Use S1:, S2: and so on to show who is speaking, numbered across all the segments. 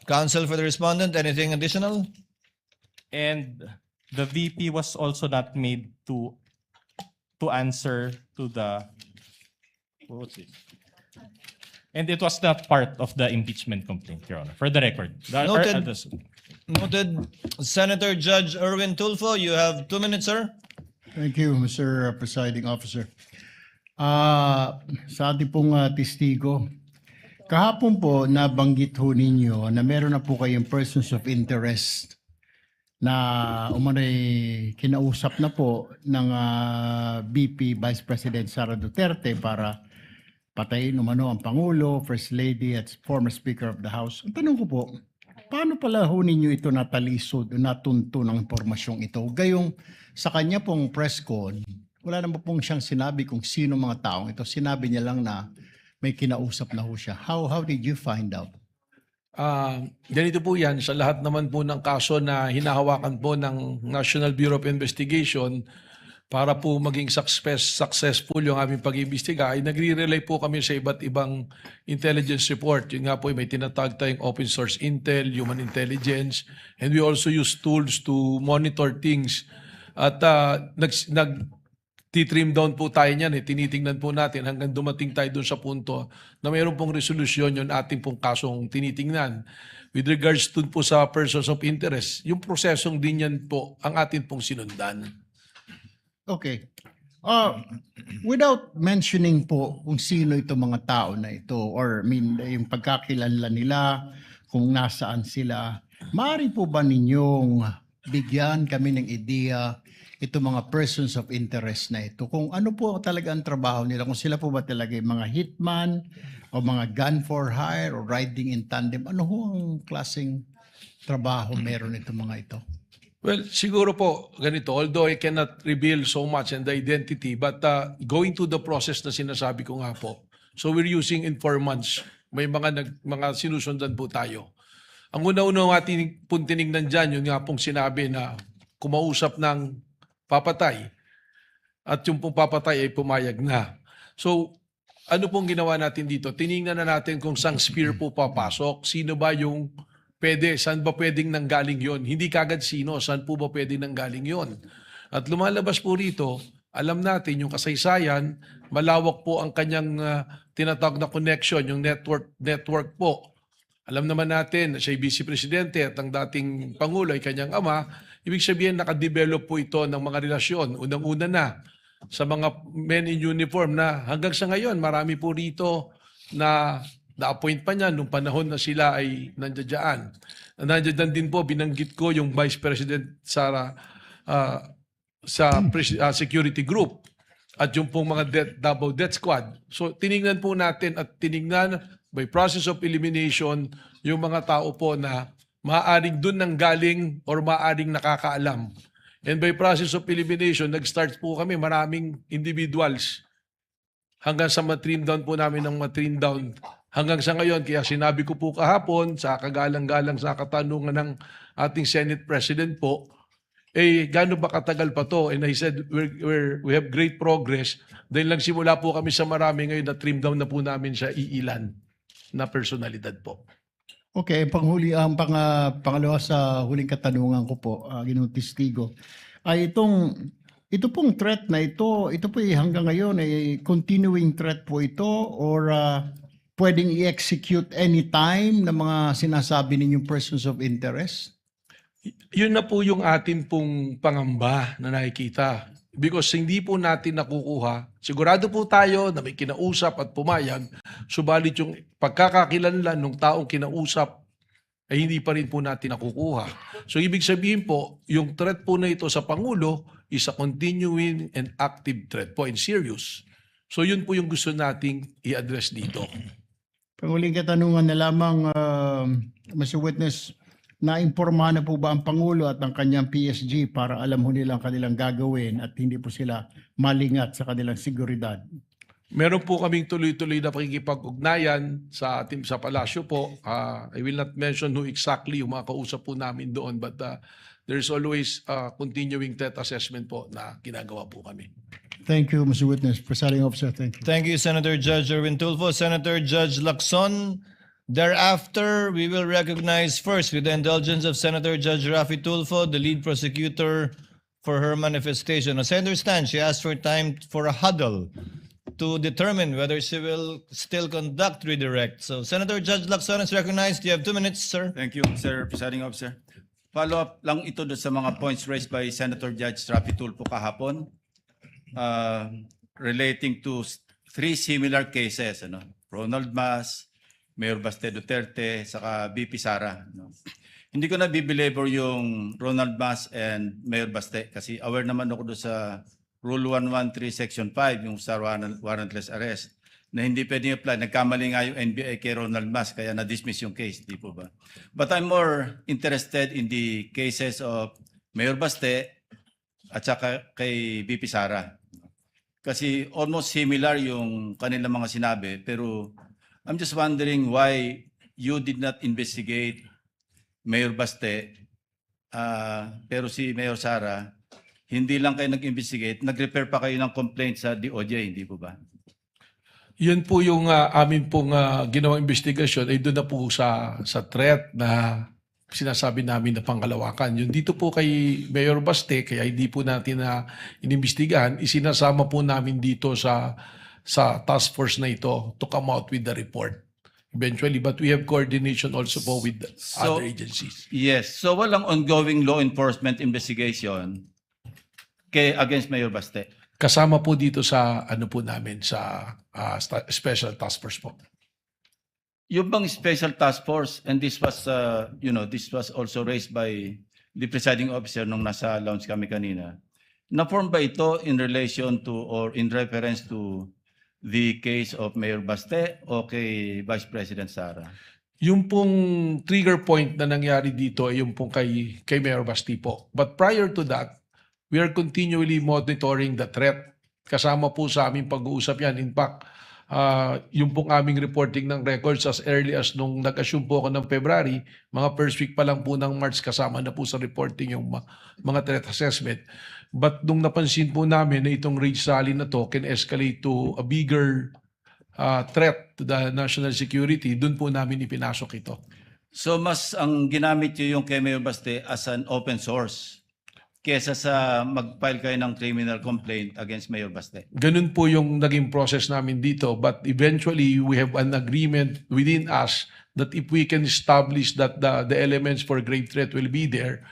S1: Counsel for the respondent, anything additional?
S2: And the VP was also not made to answer to the what was it? And it was not part of the impeachment complaint, Your Honor. For the record.
S1: Noted. Noted. Senator Judge Erwin Tulfo, you have 2 minutes, sir.
S3: Thank you, Mr. Presiding Officer. Sa ating pong testigo, kahapon po nabanggit ho ninyo na meron na po kayong persons of interest na umano'y kinausap na po ng VP Vice President Sara Duterte para patayin umano ang Pangulo, First Lady at former Speaker of the House. Ang tanong ko po, paano pala ho ninyo ito natalisod o natunto ng impormasyong ito? Gayong sa kanya pong press con, wala naman pong siyang sinabi kung sino mga taong ito. Sinabi niya lang na may kinausap na ho siya. How did you find out?
S4: Ganito po yan, sa lahat naman po ng kaso na hinahawakan po ng National Bureau of Investigation para po maging successful yung aming pag-iimbestiga, ay nagre-rely po kami sa iba't ibang intelligence report. Yun nga po, may tinatawag tayong open source intel, human intelligence, and we also use tools to monitor things. At nag-trim down po tayo niyan, tinitingnan po natin hanggang dumating tayo dun sa punto na mayroon pong resolusyon yung ating pong kasong tinitingnan. With regards to po sa persons of interest, yung prosesong din yan po ang ating pong sinundan.
S3: Okay. Without mentioning po kung sino itong mga tao na ito or yung pagkakilala nila, kung nasaan sila, maaari po ba ninyong bigyan kami ng ideya itong mga persons of interest na ito? Kung ano po talaga ang trabaho nila, kung sila po ba talaga yung mga hitman o mga gun for hire o riding in tandem, ano ho ang klaseng trabaho meron itong mga ito?
S4: Well, siguro po ganito, although I cannot reveal so much and the identity, but going to the process na sinasabi ko nga po, so we're using informants, may mga sinusundan po tayo. Ang una-una ating pong tinignan dyan, yun nga pong sinabi na kumausap ng papatay at yung pong papatay ay pumayag na. So, ano pong ginawa natin dito? Tinignan na natin kung saan spear po papasok, sino ba yung pwede, saan ba pwedeng nanggaling yon? Hindi kagad sino, saan po ba pwedeng nanggaling yon? At lumalabas po rito, alam natin yung kasaysayan, malawak po ang kanyang tinatawag na connection, yung network po. Alam naman natin na siya ay Vice Presidente at ang dating Pangulo ay kanyang ama. Ibig sabihin, nakadevelop po ito ng mga relasyon. Unang-una na sa mga men in uniform na hanggang sa ngayon, marami po rito na na-appoint pa niya nung panahon na sila ay nandiyan. Nandiyan din po, binanggit ko yung Vice President Sara sa security group at yung pong mga double death squad. So tinignan po natin at tinignan by process of elimination yung mga tao po na maaaring dun nang galing or maaaring nakakaalam. And by process of elimination, nag-start po kami maraming individuals hanggang sa matrim down po namin ng matrim down. Hanggang sa ngayon, kaya sinabi ko po kahapon sa kagalang-galang sa katanungan ng ating Senate President po, gaano ba katagal pa to? And I said, we have great progress. Dahil lang simula po kami sa marami ngayon na trim down na po namin sa iilan na personalidad po.
S3: Okay, pangalawa sa huling katanungan ko po, Ginoong Testigo, ay ito pong threat na ito po hanggang ngayon ay continuing threat po ito or pwedeng i-execute anytime ng mga sinasabi ninyong persons of interest?
S4: Yun na po yung atin pong pangamba na nakikita. Because hindi po natin nakukuha. Sigurado po tayo na may kinausap at pumayag, subalit yung pagkakakilanlan ng taong kinausap ay hindi pa rin po natin nakukuha. So ibig sabihin po, yung threat po na ito sa Pangulo is a continuing and active threat po and serious. So yun po yung gusto nating i-address dito.
S3: Panguling katanungan na lamang, Mr. Witness, naimpormahan na po ba ang Pangulo at ang kanyang PSG para alam ho nila ang kanilang gagawin at hindi po sila malingat sa kanilang seguridad?
S4: Meron po kaming tuloy-tuloy na pakikipag-ugnayan sa ating sa palasyo po. I will not mention who exactly yung mga kausap po namin doon, but there's always continuing threat assessment po na ginagawa po kami.
S3: Thank you, Mr. Witness. Presiding Officer, thank you.
S1: Thank you, Senator Judge Erwin Tulfo. Senator Judge Lacson, Thereafter, we will recognize first, with the indulgence of Senator Judge Rafi Tulfo, the lead prosecutor for her manifestation. As I understand, she asked for time for a huddle to determine whether she will still conduct redirect. So Senator Judge Lacson is recognized. You have 2 minutes, sir.
S5: Thank you, Sir Presiding Officer. Follow-up lang ito doon sa mga points raised by Senator Judge Rafi Tulfo kahapon relating to 3 similar cases, Ronald Mas, Mayor Baste Duterte, saka VP Sara. Hindi ko na bibelabor yung Ronald Mas and Mayor Baste kasi aware naman ako doon sa Rule 113 Section 5, yung sa warrantless arrest, na hindi pwedeng apply. Nagkamali nga yung NBI kay Ronald Mas, kaya na-dismiss yung case, di po ba? But I'm more interested in the cases of Mayor Baste at saka kay VP Sara. Kasi almost similar yung kanilang mga sinabi, pero I'm just wondering why you did not investigate Mayor Baste, pero si Mayor Sara, hindi lang kayo nag-investigate, nag-repair pa kayo ng complaint sa DOJ, hindi po ba?
S4: Yun po yung amin pong ginawang investigasyon ay doon na po sa threat na sinasabi namin na pangkalawakan. Yung dito po kay Mayor Baste, kaya hindi po natin na inimbestigahan, isinasama po namin dito sa task force na ito to come out with the report eventually. But we have coordination also po with other agencies.
S5: Yes. So walang ongoing law enforcement investigation against Mayor Baste?
S4: Kasama po dito sa ano po namin sa special task force po.
S5: Yung bang special task force, and this was, this was also raised by the presiding officer nung nasa lounge kami kanina, na-form ba ito in relation to or in reference to the case of Mayor Baste o kay Vice President Sara?
S4: Yung pong trigger point na nangyari dito ay yung pong kay Mayor Baste po. But prior to that, we are continually monitoring the threat. Kasama po sa aming pag-uusap yan. In fact, yung pong aming reporting ng records as early as nung nag-assume po ako ng February, mga first week pa lang po ng March kasama na po sa reporting yung mga threat assessment. But nung napansin po namin na itong rage rally na to can escalate to a bigger threat to the national security, dun po namin ipinasok ito.
S5: So mas ang ginamit nyo yung kay Mayor Baste as an open source kesa sa mag-file kayo ng criminal complaint against Mayor Baste?
S4: Ganun po yung naging process namin dito. But eventually, we have an agreement within us that if we can establish that the elements for grave threat will be there,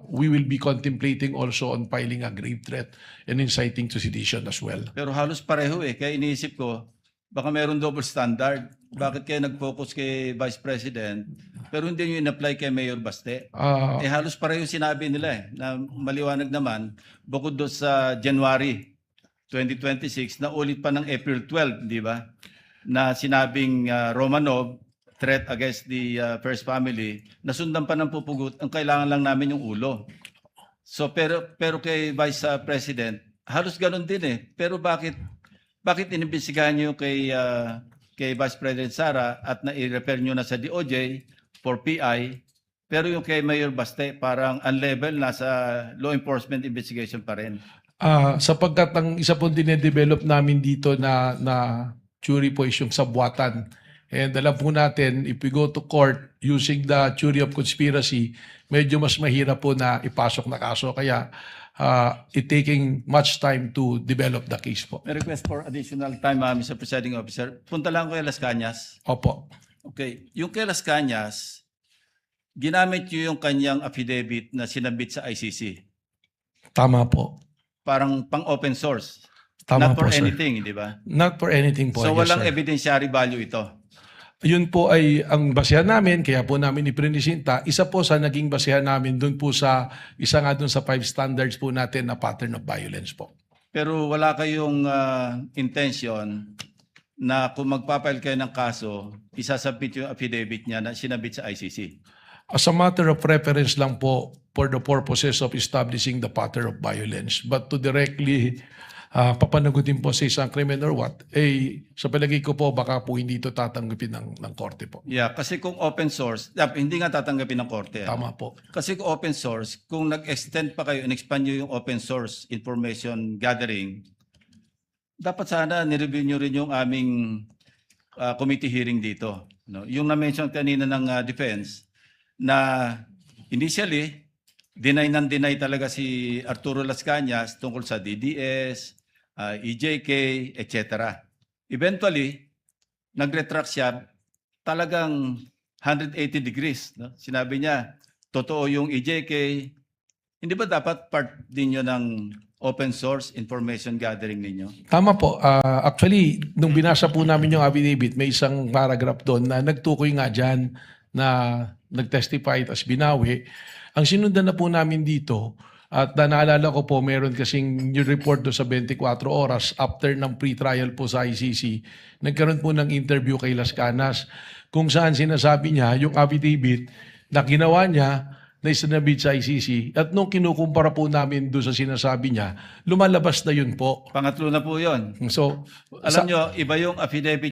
S4: we will be contemplating also on filing a grave threat and inciting to sedition as well.
S5: Pero halos pareho kaya iniisip ko, baka meron double standard. Bakit kayo nag-focus kay Vice President pero hindi nyo in-apply kay Mayor Baste? Halos pareho yung sinabi nila na maliwanag naman, bukod doon sa January 2026, na ulit pa ng April 12, di ba? Na sinabing Romanov, threat against the first family, nasundan pa ng pupugot, ang kailangan lang namin yung ulo. So pero kay Vice President, halos ganun din Pero bakit inimbestigahan nyo kay Vice President Sara at na-refer nyo na sa DOJ for PI, pero yung kay Mayor Baste parang unlevel na sa law enforcement investigation pa rin?
S4: Sapagkat ang isa pong dinedevelop namin dito na theory po is yung sabwatan. And alam po natin, if we go to court using the theory of conspiracy, medyo mas mahirap po na ipasok na kaso. Kaya it taking much time to develop the case po.
S5: May request for additional time, Mr. Presiding Officer. Punta lang ko kay Las Cañas.
S4: Opo.
S5: Okay. Yung kay Las Cañas, ginamit nyo yung kanyang affidavit na sinabit sa ICC.
S4: Tama po.
S5: Parang pang-open source.
S4: Tama
S5: Not for
S4: po, sir.
S5: anything, di ba?
S4: Not for anything po.
S5: So
S4: yes,
S5: walang
S4: sir.
S5: evidentiary value ito.
S4: Yun po ay ang basehan namin, kaya po namin iprinisinta. Isa po sa naging basehan namin dun po sa, isa nga dun sa 5 standards po natin na pattern of violence po.
S5: Pero wala kayong intention na kung magpapile kayo ng kaso, isasubmit yung affidavit niya na sinabit sa ICC.
S4: As a matter of reference lang po for the purposes of establishing the pattern of violence. But to directly papanagutin po sa isang krimen or what, sa palagay ko po baka po hindi ito tatanggapin ng korte po.
S5: Yeah, kasi kung open source, hindi nga tatanggapin ng korte.
S4: Tama po.
S5: Kasi kung open source, kung nag-extend pa kayo, in-expand nyo yung open source information gathering, dapat sana nireview nyo rin yung aming committee hearing dito. no? Yung na-mention kanina ng defense na initially deny talaga si Arturo Las Cañas tungkol sa DDS, EJK, etc. Eventually, nag-retract siya talagang 180 degrees. No? Sinabi niya, totoo yung EJK. Hindi ba dapat part din yun ng open source information gathering ninyo?
S4: Tama po. Actually, nung binasa po namin yung affidavit, may isang paragraph doon na nagtukoy nga dyan na nag-testify as binawi. Ang sinundan na po namin dito, at naalala ko po, meron kasing new report doon sa 24 oras after ng pre-trial po sa ICC, nagkaroon po ng interview kay Las Canas kung saan sinasabi niya yung affidavit na ginawa niya na isinabit sa ICC at nung kinukumpara po namin doon sa sinasabi niya, lumalabas na yun po.
S5: Pangatlo na po yun.
S4: So,
S5: Alam nyo, iba yung affidavit